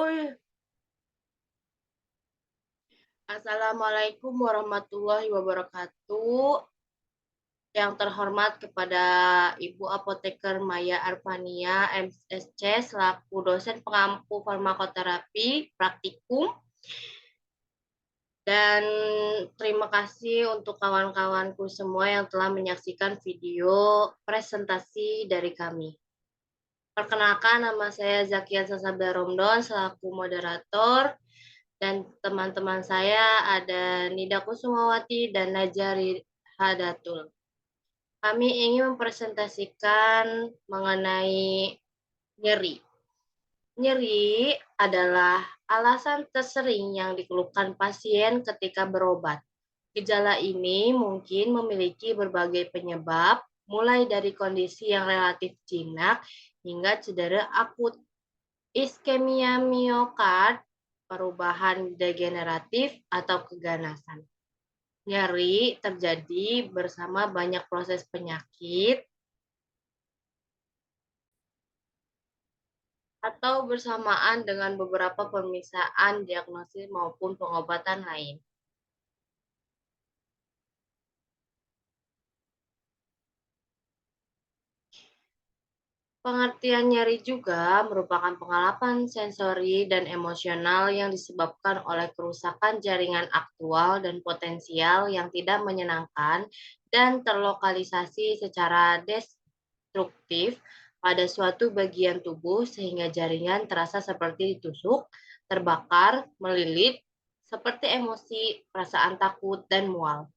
Oh iya. Assalamualaikum warahmatullahi wabarakatuh. Yang terhormat kepada Ibu Apoteker Maya Arfania, MSc, selaku dosen pengampu farmakoterapi praktikum. Dan terima kasih untuk kawan-kawanku semua yang telah menyaksikan video presentasi dari kami. Perkenalkan, nama saya Zakia Sasabda Romdon selaku moderator. Dan teman-teman saya ada Nida Kusumawati dan Najari Hadatul. Kami ingin mempresentasikan mengenai nyeri. Nyeri adalah alasan tersering yang dikeluhkan pasien ketika berobat. Gejala ini mungkin memiliki berbagai penyebab, mulai dari kondisi yang relatif jinak hingga cedera akut. Iskemia miokard, perubahan degeneratif atau keganasan. Nyeri terjadi bersama banyak proses penyakit atau bersamaan dengan beberapa pemeriksaan diagnosis maupun pengobatan lain. Pengertian nyeri juga merupakan pengalaman sensori dan emosional yang disebabkan oleh kerusakan jaringan aktual dan potensial yang tidak menyenangkan dan terlokalisasi secara destruktif pada suatu bagian tubuh sehingga jaringan terasa seperti ditusuk, terbakar, melilit, seperti emosi, perasaan takut, dan mual.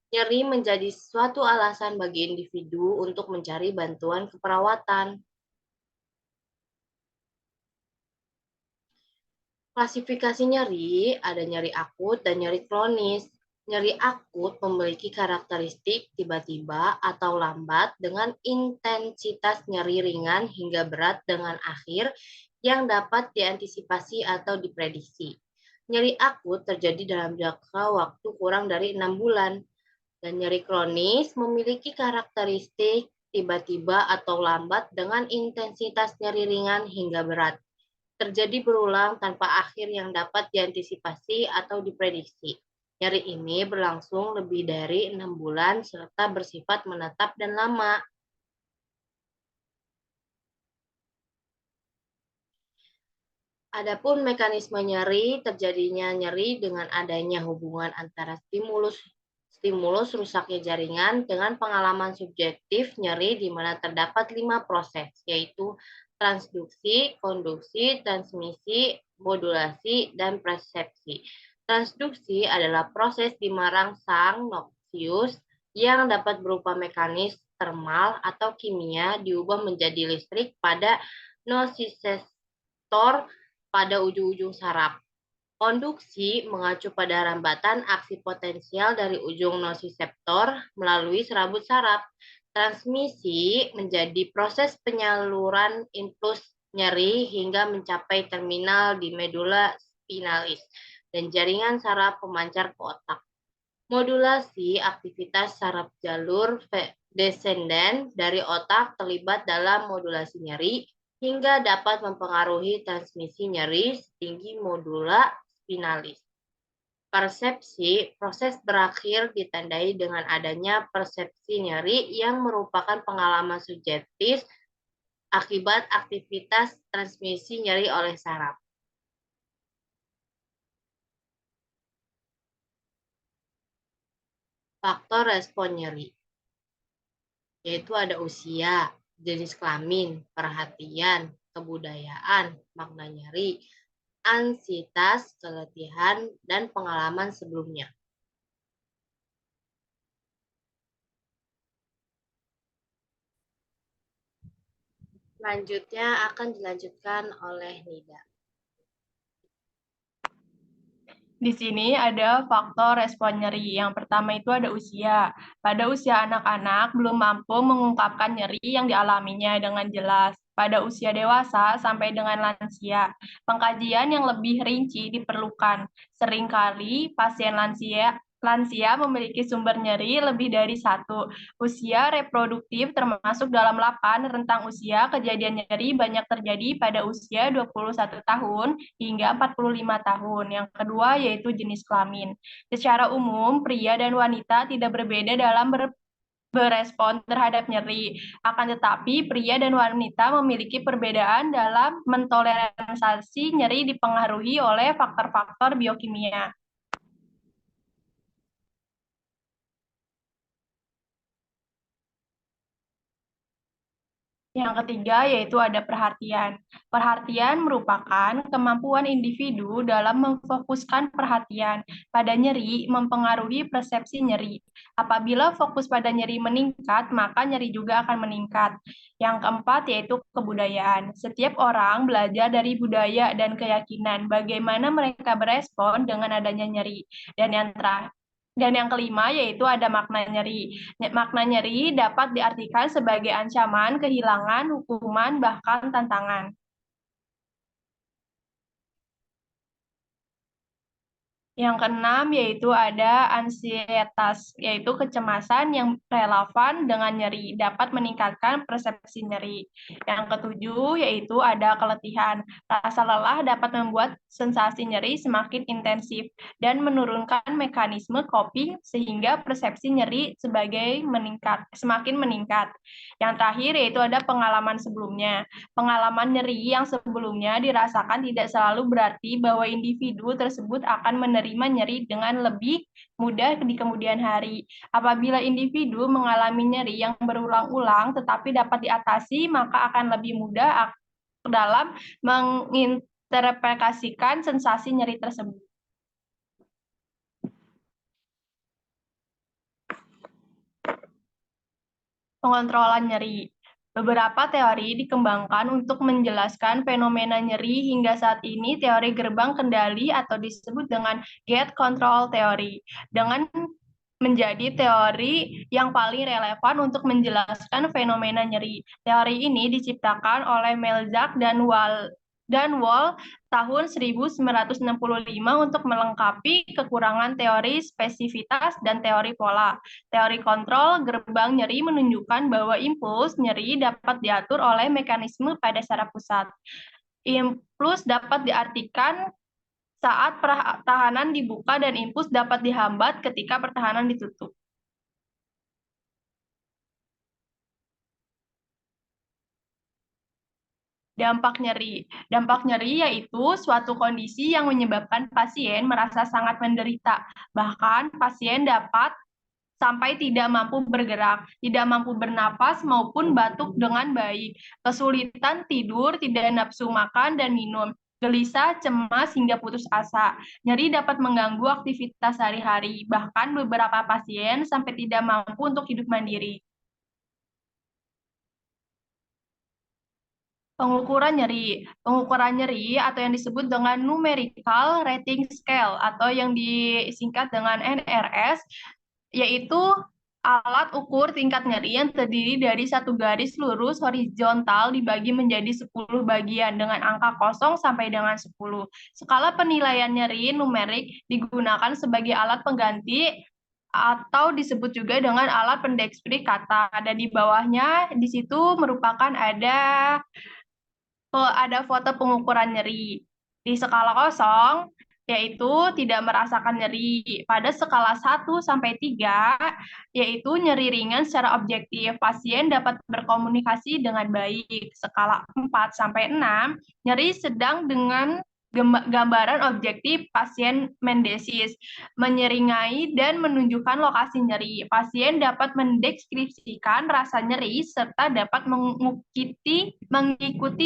Nyeri menjadi suatu alasan bagi individu untuk mencari bantuan keperawatan. Klasifikasi nyeri, ada nyeri akut dan nyeri kronis. Nyeri akut memiliki karakteristik tiba-tiba atau lambat dengan intensitas nyeri ringan hingga berat dengan akhir yang dapat diantisipasi atau diprediksi. Nyeri akut terjadi dalam jangka waktu kurang dari 6 bulan. Dan nyeri kronis memiliki karakteristik tiba-tiba atau lambat dengan intensitas nyeri ringan hingga berat. Terjadi berulang tanpa akhir yang dapat diantisipasi atau diprediksi. Nyeri ini berlangsung lebih dari 6 bulan serta bersifat menetap dan lama. Adapun mekanisme nyeri, terjadinya nyeri dengan adanya hubungan antara stimulus rusaknya jaringan dengan pengalaman subjektif nyeri di mana terdapat 5 proses, yaitu transduksi, konduksi, transmisi, modulasi, dan persepsi. Transduksi adalah proses di merangsang nukleus yang dapat berupa mekanis termal atau kimia diubah menjadi listrik pada nosiseptor pada ujung-ujung saraf. Konduksi mengacu pada rambatan aksi potensial dari ujung nosiseptor melalui serabut saraf. Transmisi menjadi proses penyaluran impuls nyeri hingga mencapai terminal di medula spinalis dan jaringan saraf pemancar ke otak. Modulasi aktivitas saraf jalur descendant dari otak terlibat dalam modulasi nyeri hingga dapat mempengaruhi transmisi nyeri setinggi modula spinalis. Persepsi, proses berakhir ditandai dengan adanya persepsi nyeri yang merupakan pengalaman subjektif akibat aktivitas transmisi nyeri oleh saraf. Faktor respon nyeri, yaitu ada usia, jenis kelamin, perhatian, kebudayaan, makna nyeri, ansietas, keletihan, dan pengalaman sebelumnya. Selanjutnya akan dilanjutkan oleh Nida. Di sini ada faktor respon nyeri. Yang pertama itu ada usia. Pada usia anak-anak belum mampu mengungkapkan nyeri yang dialaminya dengan jelas. Pada usia dewasa sampai dengan lansia, pengkajian yang lebih rinci diperlukan. Seringkali pasien lansia Lansia memiliki sumber nyeri lebih dari satu. Usia reproduktif termasuk dalam 8 rentang usia, kejadian nyeri banyak terjadi pada usia 21 tahun hingga 45 tahun. Yang kedua yaitu jenis kelamin. Secara umum, pria dan wanita tidak berbeda dalam berespon terhadap nyeri. Akan tetapi, pria dan wanita memiliki perbedaan dalam mentoleransi nyeri dipengaruhi oleh faktor-faktor biokimia. Yang ketiga yaitu ada perhatian. Perhatian merupakan kemampuan individu dalam memfokuskan perhatian pada nyeri mempengaruhi persepsi nyeri. Apabila fokus pada nyeri meningkat, maka nyeri juga akan meningkat. Yang keempat yaitu kebudayaan. Setiap orang belajar dari budaya dan keyakinan bagaimana mereka berespon dengan adanya nyeri. Dan yang kelima yaitu ada makna nyeri. Makna nyeri dapat diartikan sebagai ancaman, kehilangan, hukuman, bahkan tantangan. Yang keenam yaitu ada ansietas, yaitu kecemasan yang relevan dengan nyeri, dapat meningkatkan persepsi nyeri. Yang ketujuh yaitu ada keletihan. Rasa lelah dapat membuat sensasi nyeri semakin intensif dan menurunkan mekanisme coping sehingga persepsi nyeri semakin meningkat. Yang terakhir yaitu ada pengalaman sebelumnya. Pengalaman nyeri yang sebelumnya dirasakan tidak selalu berarti bahwa individu tersebut akan menerima nyeri dengan lebih mudah di kemudian hari. Apabila individu mengalami nyeri yang berulang-ulang tetapi dapat diatasi, maka akan lebih mudah dalam menginterpretasikan sensasi nyeri tersebut. Pengontrolan nyeri. Beberapa teori dikembangkan untuk menjelaskan fenomena nyeri. Hingga saat ini, teori gerbang kendali atau disebut dengan gate control theory, dengan menjadi teori yang paling relevan untuk menjelaskan fenomena nyeri. Teori ini diciptakan oleh Melzack dan Wall tahun 1965 untuk melengkapi kekurangan teori spesifitas dan teori pola. Teori kontrol gerbang nyeri menunjukkan bahwa impuls nyeri dapat diatur oleh mekanisme pada saraf pusat. Impuls dapat diartikan saat pertahanan dibuka dan impuls dapat dihambat ketika pertahanan ditutup. Dampak nyeri. Dampak nyeri yaitu suatu kondisi yang menyebabkan pasien merasa sangat menderita. Bahkan pasien dapat sampai tidak mampu bergerak, tidak mampu bernapas maupun batuk dengan baik, kesulitan tidur, tidak nafsu makan dan minum, gelisah, cemas, hingga putus asa. Nyeri dapat mengganggu aktivitas sehari-hari, bahkan beberapa pasien sampai tidak mampu untuk hidup mandiri. Pengukuran nyeri. Pengukuran nyeri atau yang disebut dengan numerical rating scale atau yang disingkat dengan NRS yaitu alat ukur tingkat nyeri yang terdiri dari satu garis lurus horizontal dibagi menjadi 10 bagian dengan angka 0 sampai dengan 10. Skala penilaian nyeri numerik digunakan sebagai alat pengganti atau disebut juga dengan alat pendekskripsi kata. Ada di bawahnya, di situ merupakan ada foto pengukuran nyeri. Di skala 0, yaitu tidak merasakan nyeri. Pada skala 1 sampai 3, yaitu nyeri ringan secara objektif. Pasien dapat berkomunikasi dengan baik. Skala 4 sampai 6, nyeri sedang dengan gambaran objektif pasien mendesis, menyeringai dan menunjukkan lokasi nyeri. Pasien dapat mendeskripsikan rasa nyeri serta dapat mengikuti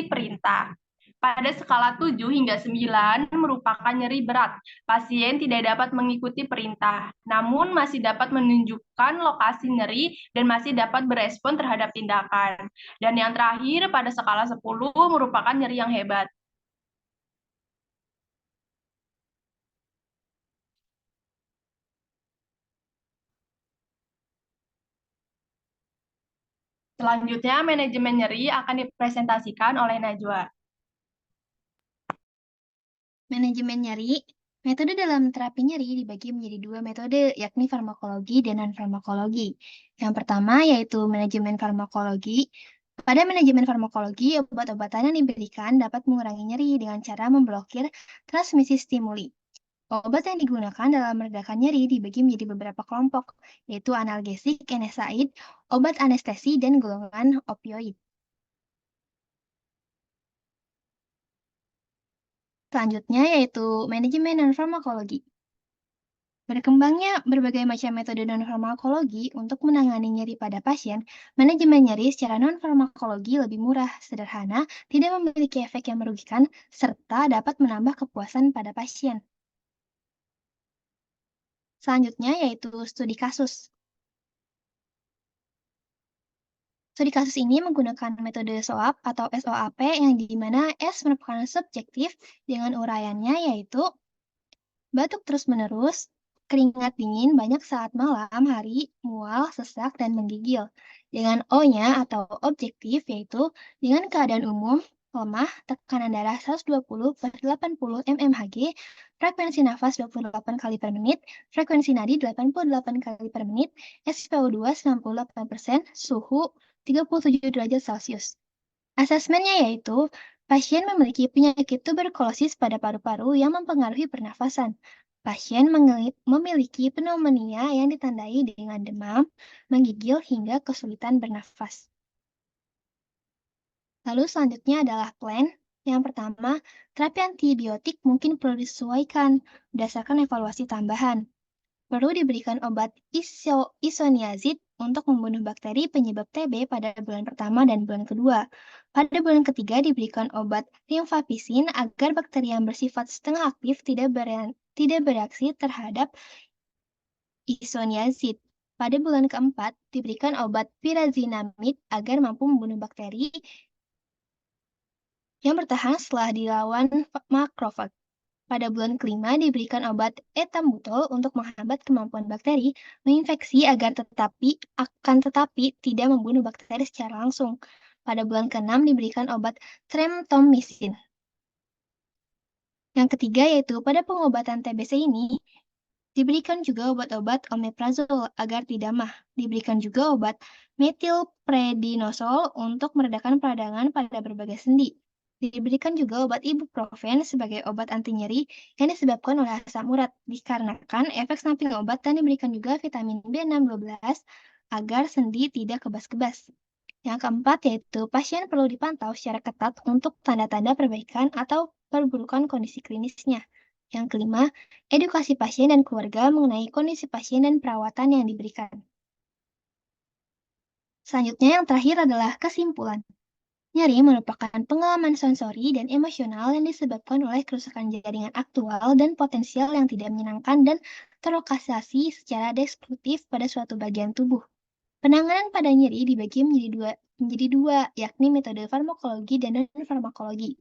perintah. Pada skala 7 hingga 9 merupakan nyeri berat. Pasien tidak dapat mengikuti perintah, namun masih dapat menunjukkan lokasi nyeri dan masih dapat berespon terhadap tindakan. Dan yang terakhir pada skala 10 merupakan nyeri yang hebat. Selanjutnya, manajemen nyeri akan dipresentasikan oleh Najwa. Manajemen nyeri Metode dalam terapi nyeri dibagi menjadi dua metode, yakni farmakologi dan non-farmakologi. Yang pertama yaitu manajemen farmakologi. Pada manajemen farmakologi, obat-obatan yang diberikan dapat mengurangi nyeri dengan cara memblokir transmisi stimuli. Obat yang digunakan dalam meredakan nyeri dibagi menjadi beberapa kelompok, yaitu analgesik, NSAID, obat anestesi, dan golongan opioid. Selanjutnya yaitu manajemen non-farmakologi. Berkembangnya berbagai macam metode non-farmakologi untuk menangani nyeri pada pasien, manajemen nyeri secara non-farmakologi lebih murah, sederhana, tidak memiliki efek yang merugikan, serta dapat menambah kepuasan pada pasien. Selanjutnya yaitu studi kasus. Studi kasus ini menggunakan metode SOAP atau SOAP yang di mana S merupakan subjektif dengan uraiannya yaitu batuk terus-menerus, keringat dingin banyak saat malam hari, mual, sesak, dan menggigil. Dengan O-nya atau objektif yaitu dengan keadaan umum, lemah, tekanan darah 120/80 mmHg, frekuensi nafas 28 kali per menit, frekuensi nadi 88 kali per menit, SpO2 98%, suhu 37 derajat Celcius. Asesmennya yaitu pasien memiliki penyakit tuberkulosis pada paru-paru yang mempengaruhi pernafasan. Pasien memiliki pneumonia yang ditandai dengan demam, menggigil, hingga kesulitan bernafas. Lalu selanjutnya adalah plan. Yang pertama, terapi antibiotik mungkin perlu disesuaikan berdasarkan evaluasi tambahan. Perlu diberikan obat isoniazid untuk membunuh bakteri penyebab TB pada bulan pertama dan bulan kedua. Pada bulan ketiga diberikan obat rifampicin agar bakteri yang bersifat setengah aktif tidak bereaksi terhadap isoniazid. Pada bulan keempat diberikan obat pyrazinamide agar mampu membunuh bakteri yang bertahan setelah dilawan makrofag. Pada bulan kelima diberikan obat etambutol untuk menghambat kemampuan bakteri menginfeksi tetapi tidak membunuh bakteri secara langsung. Pada bulan keenam diberikan obat streptomycin. Yang ketiga yaitu pada pengobatan TBC ini diberikan juga obat-obat omeprazol agar tidak mah. Diberikan juga obat metilprednisolone untuk meredakan peradangan pada berbagai sendi. Diberikan juga obat ibuprofen sebagai obat anti nyeri yang disebabkan oleh asam urat, dikarenakan efek samping obat dan diberikan juga vitamin B6-12 agar sendi tidak kebas-kebas. Yang keempat yaitu pasien perlu dipantau secara ketat untuk tanda-tanda perbaikan atau perburukan kondisi klinisnya. Yang kelima, edukasi pasien dan keluarga mengenai kondisi pasien dan perawatan yang diberikan. Selanjutnya yang terakhir adalah kesimpulan. Nyeri merupakan pengalaman sensori dan emosional yang disebabkan oleh kerusakan jaringan aktual dan potensial yang tidak menyenangkan dan terlokasi secara destruktif pada suatu bagian tubuh. Penanganan pada nyeri dibagi menjadi dua, yakni metode farmakologi dan non-farmakologi.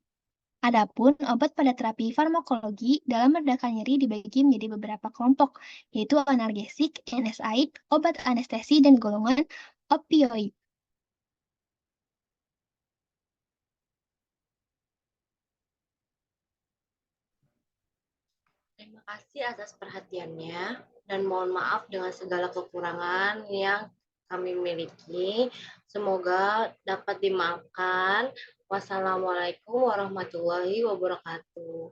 Adapun obat pada terapi farmakologi dalam meredakan nyeri dibagi menjadi beberapa kelompok, yaitu analgesik, NSAID, obat anestesi, dan golongan opioid. Terima kasih atas perhatiannya dan mohon maaf dengan segala kekurangan yang kami miliki. Semoga dapat dimaafkan. Wassalamualaikum warahmatullahi wabarakatuh.